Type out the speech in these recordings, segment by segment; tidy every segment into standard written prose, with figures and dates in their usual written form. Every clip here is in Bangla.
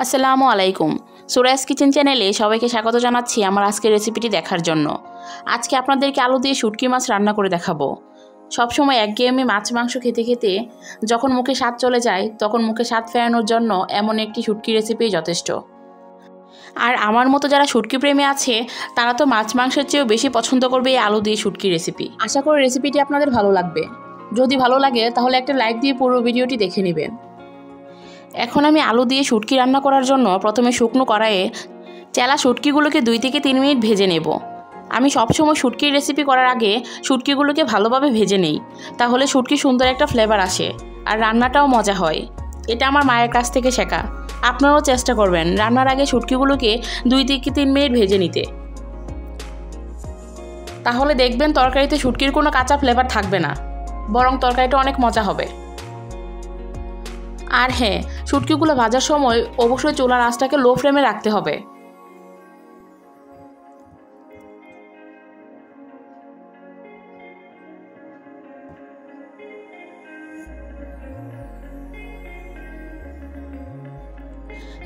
আসসালামু আলাইকুম। সুরাইস কিচেন চ্যানেলে সবাইকে স্বাগত জানাচ্ছি আমার আজকের রেসিপিটি দেখার জন্য। আজকে আপনাদেরকে আলু দিয়ে শুটকি মাছ রান্না করে দেখাবো। সবসময় একঘেয়েমি মাছ মাংস খেতে খেতে যখন মুখে স্বাদ চলে যায় তখন মুখে স্বাদ ফেরানোর জন্য এমন একটি শুটকি রেসিপি যথেষ্ট। আর আমার মতো যারা শুটকি প্রেমী আছে তারা তো মাছ মাংসের চেয়েও বেশি পছন্দ করবে এই আলু দিয়ে শুটকি রেসিপি। আশা করি রেসিপিটি আপনাদের ভালো লাগবে। যদি ভালো লাগে তাহলে একটা লাইক দিয়ে পুরো ভিডিওটি দেখে নেবেন। এখন আমি আলু দিয়ে শুটকি রান্না করার জন্য প্রথমে শুকনো কড়াইয়ে চেলা শুটকিগুলোকে 2 থেকে 3 মিনিট ভেজে নেব। আমি সবসময় শুটকির রেসিপি করার আগে শুটকিগুলোকে ভালোভাবে ভেজে নেই, তাহলে শুটকি সুন্দর একটা ফ্লেভার আসে আর রান্নাটাও মজা হয়। এটা আমার মায়ের কাছ থেকে শেখা। আপনারাও চেষ্টা করবেন রান্নার আগে শুটকিগুলোকে 2 থেকে 3 মিনিট ভেজে নিতে। তাহলে দেখবেন তরকারিতে শুটকির কোনো কাঁচা ফ্লেভার থাকবে না, বরং তরকারিটা অনেক মজা হবে। আর হ্যাঁ, শুটকিগুলো ভাজার সময় অবশ্যই চুলার আঁচটাকে লো ফ্লেমে রাখতে হবে।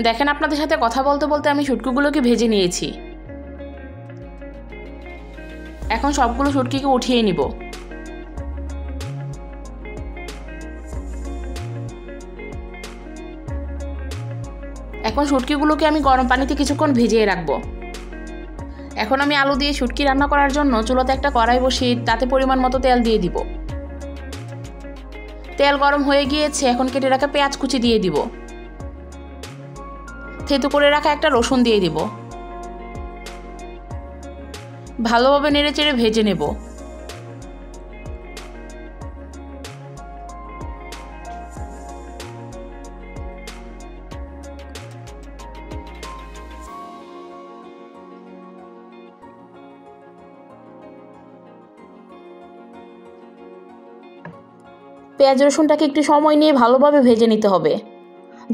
দেখেন, আপনাদের সাথে কথা বলতে বলতে আমি শুটকিগুলোকে ভেজে নিয়েছি। এখন সবগুলো শুটকিকে উঠিয়ে নিব। এখন শুটকিগুলোকে আমি গরম পানিতে কিছুক্ষণ ভিজিয়ে রাখবো। এখন আমি আলু দিয়ে শুটকি রান্না করার জন্য চুলাতে একটা কড়াই বসিয়ে তাতে পরিমাণ মতো তেল দিয়ে দিব। তেল গরম হয়ে গিয়েছে, এখন কেটে রাখা পেঁয়াজ কুচি দিয়ে দিব। থেতু করে রাখা একটা রসুন দিয়ে দিব। ভালোভাবে নেড়েচেড়ে ভেজে নেব। পেঁয়াজ রসুনটাকে একটু সময় নিয়ে ভালোভাবে ভেজে নিতে হবে,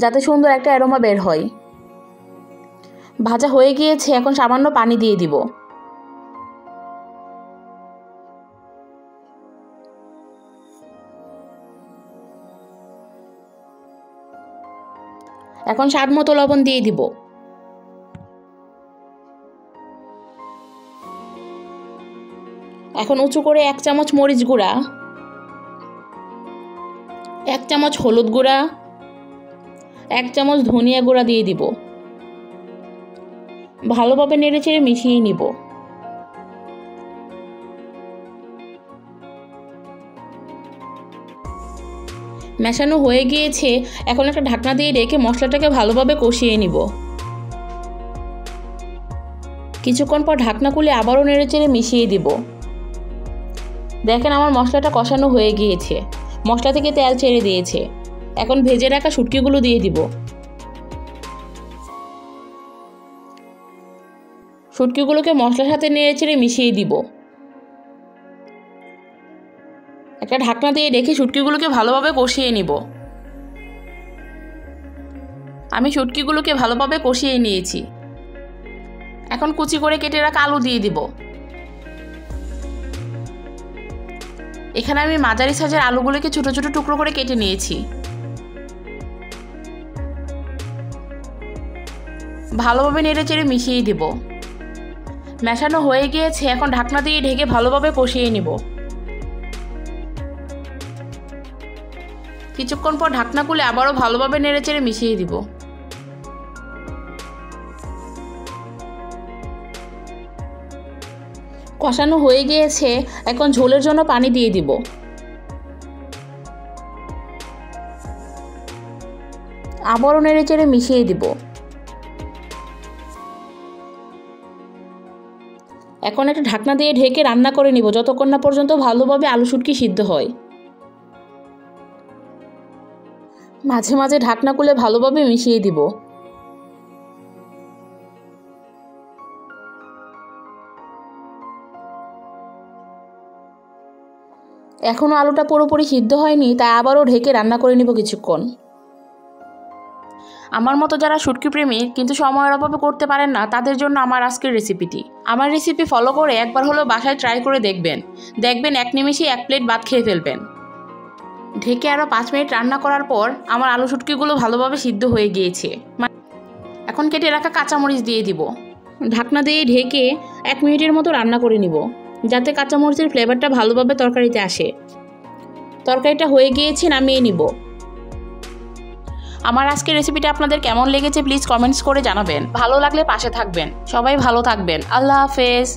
যাতে সুন্দর একটা অ্যারোমা বের হয়। ভাজা হয়ে গিয়েছে, এখন সামান্য পানি দিয়ে দিব। এখন স্বাদ মতো লবণ দিয়ে দিব। এখন উঁচু করে 1 চামচ মরিচ গুঁড়া, 1 চামচ হলুদ গুঁড়া, 1 চামচ ধনিয়া গুঁড়া দিয়ে দিব। ভালোভাবে নেড়েচেড়ে মিশিয়ে নিব। মেশানো হয়ে গিয়েছে, এখন একটা ঢাকনা দিয়ে রেখে মশলাটাকে ভালোভাবে কষিয়ে নিব। কিছুক্ষণ পর ঢাকনা খুলে আবারও নেড়েচেড়ে মিশিয়ে দিব। দেখেন, আমার মশলাটা কষানো হয়ে গিয়েছে, মশলা থেকে তেল ছেড়ে দিয়েছে। এখন ভেজে রাখা শুটকিগুলো দিয়ে দিব। শুটকিগুলোকে মশলার সাথে নেড়েচেড়ে মিশিয়ে দিব। একটা ঢাকনা দিয়ে রেখে শুটকিগুলোকে ভালোভাবে কষিয়ে নিব। আমি শুটকিগুলোকে ভালোভাবে কষিয়ে নিয়েছি। এখন কুচি করে কেটে রাখা আলু দিয়ে দিব। এখানে আমি মাঝারি সাইজের আলুগুলোকে ছোট ছোট টুকরো করে কেটে নিয়েছি। ভালোভাবে নেড়েচেড়ে মিশিয়ে দিব। মেশানো হয়ে গিয়েছে, এখন ঢাকনা দিয়ে ঢেকে ভালোভাবে কষিয়ে নিব। কিছুক্ষণ পর ঢাকনা খুলে আবারও ভালোভাবে নেড়েচেড়ে মিশিয়ে দিব। কষানো হয়ে গিয়েছে, এখন ঝোলের জন্য পানি দিয়ে দিব। আবারও নেড়েচেড়ে মিশিয়ে দিব। এখন একটা ঢাকনা দিয়ে ঢেকে রান্না করে নিব যতক্ষণ না পর্যন্ত ভালোভাবে আলু শুটকি সিদ্ধ হয়। মাঝে মাঝে ঢাকনা খুলে ভালোভাবে মিশিয়ে দিব। এখনও আলুটা পুরোপুরি সিদ্ধ হয়নি, তাই আবারও ঢেকে রান্না করে নিব কিছুক্ষণ। আমার মতো যারা শুটকি প্রেমী কিন্তু সময়ের অভাবে করতে পারেন না, তাদের জন্য আমার আজকের রেসিপিটি। আমার রেসিপি ফলো করে একবার হলেও বাসায় ট্রাই করে দেখবেন। এক নিমেষেই 1 প্লেট ভাত খেয়ে ফেলবেন। ঢেকে আরও 5 মিনিট রান্না করার পর আমার আলু শুটকিগুলো ভালোভাবে সিদ্ধ হয়ে গিয়েছে। এখন কেটে রাখা কাঁচামরিচ দিয়ে দিব। ঢাকনা দিয়ে ঢেকে 1 মিনিটের মতো রান্না করে নিব, যাতে কাঁচামরিচের ফ্লেভারটা ভালোভাবে তরকারিতে আসে। তরকারিটা হয়ে গিয়েছে, নামিয়ে নিব। আমার আজকের রেসিপিটা আপনাদের কেমন লেগেছে প্লিজ কমেন্টস করে জানাবেন। ভালো লাগলে পাশে থাকবেন। সবাই ভালো থাকবেন। আল্লাহ হাফেজ।